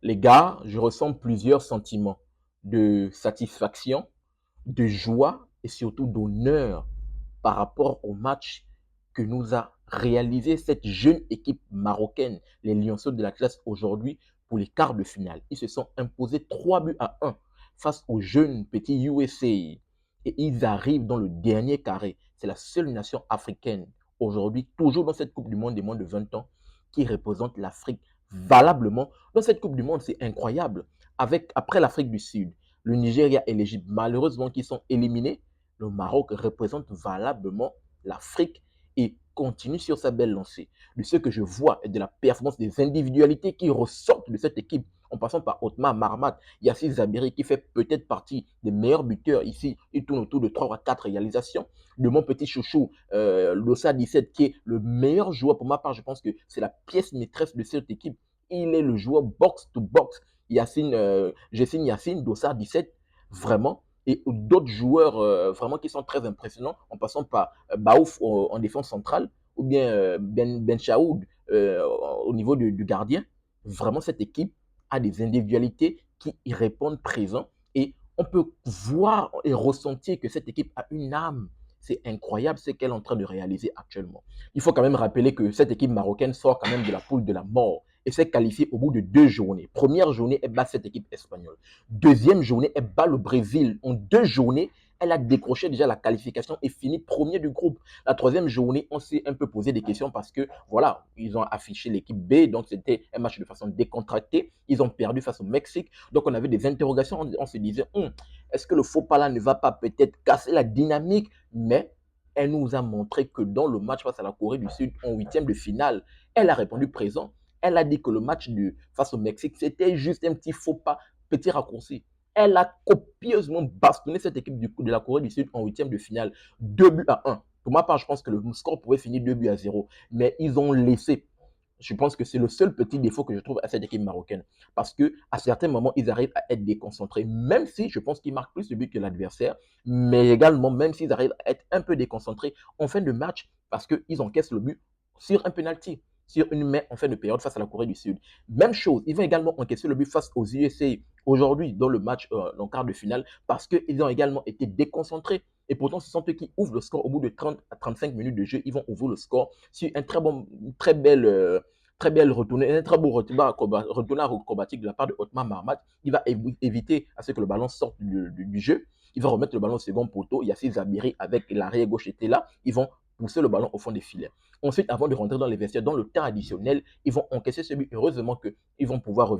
Les gars, je ressens plusieurs sentiments de satisfaction, de joie et surtout d'honneur par rapport au match que nous a réalisé cette jeune équipe marocaine, les Lionceaux de la classe aujourd'hui, pour les quarts de finale. Ils se sont imposés 3 buts à 1 face aux jeunes petits USA et ils arrivent dans le dernier carré. C'est la seule nation africaine aujourd'hui, toujours dans cette Coupe du Monde des moins de 20 ans, qui représente l'Afrique valablement. Dans cette Coupe du Monde, c'est incroyable. Après l'Afrique du Sud, le Nigeria et l'Égypte, malheureusement, qui sont éliminés, le Maroc représente valablement l'Afrique et continue sur sa belle lancée. De ce que je vois et de la performance des individualités qui ressortent de cette équipe, en passant par Otmar Marmat, Yassine Zabiri qui fait peut-être partie des meilleurs buteurs ici. Il tourne autour de 3 à 4 réalisations. De mon petit chouchou, Lossa 17, qui est le meilleur joueur pour ma part. Je pense que c'est la pièce maîtresse de cette équipe. Il est le joueur box-to-box. Jessine Yassine, Dossard 17, vraiment et d'autres joueurs vraiment qui sont très impressionnants, en passant par Baouf en défense centrale, ou bien Ben Chaoud au niveau du gardien. Vraiment, cette équipe a des individualités qui y répondent présents et on peut voir et ressentir que cette équipe a une âme. C'est incroyable ce qu'elle est en train de réaliser actuellement. Il faut quand même rappeler que cette équipe marocaine sort quand même de la poule de la mort et s'est qualifiée au bout de 2 journées. Première journée, elle bat cette équipe espagnole. Deuxième journée, elle bat le Brésil. En 2 journées, elle a décroché déjà la qualification et fini premier du groupe. La troisième journée, on s'est un peu posé des questions parce que, voilà, ils ont affiché l'équipe B, donc c'était un match de façon décontractée. Ils ont perdu face au Mexique. Donc on avait des interrogations, on se disait, est-ce que le faux pas là ne va pas peut-être casser la dynamique? Mais elle nous a montré que dans le match face à la Corée du Sud, en huitième de finale, elle a répondu présent. Elle a dit que le match face au Mexique, c'était juste un petit faux pas, petit raccourci. Elle a copieusement bastonné cette équipe de la Corée du Sud en huitième de finale. 2 buts à 1. Pour ma part, je pense que le score pouvait finir 2 buts à 0. Mais ils ont laissé. Je pense que c'est le seul petit défaut que je trouve à cette équipe marocaine. Parce qu'à certains moments, ils arrivent à être déconcentrés. Même si je pense qu'ils marquent plus de buts que l'adversaire. Mais également, même s'ils arrivent à être un peu déconcentrés en fin de match, parce qu'ils encaissent le but sur un penalty, sur une main en fin de période face à la Corée du Sud. Même chose, ils vont également encaisser le but face aux USA aujourd'hui dans le match, dans le quart de finale, parce qu'ils ont également été déconcentrés. Et pourtant, ce sont eux qui ouvrent le score au bout de 30 à 35 minutes de jeu. Ils vont ouvrir le score sur un très belle retournée, un très beau retournage acrobatique de la part de Otmar Marmat. Il va éviter à ce que le ballon sorte du jeu. Il va remettre le ballon au second poteau. Yassine Zabiri avec l'arrière gauche était là. Ils vont pousser le ballon au fond des filets. Ensuite, avant de rentrer dans les vestiaires, dans le temps additionnel, ils vont encaisser ce but. Heureusement qu'ils vont pouvoir revenir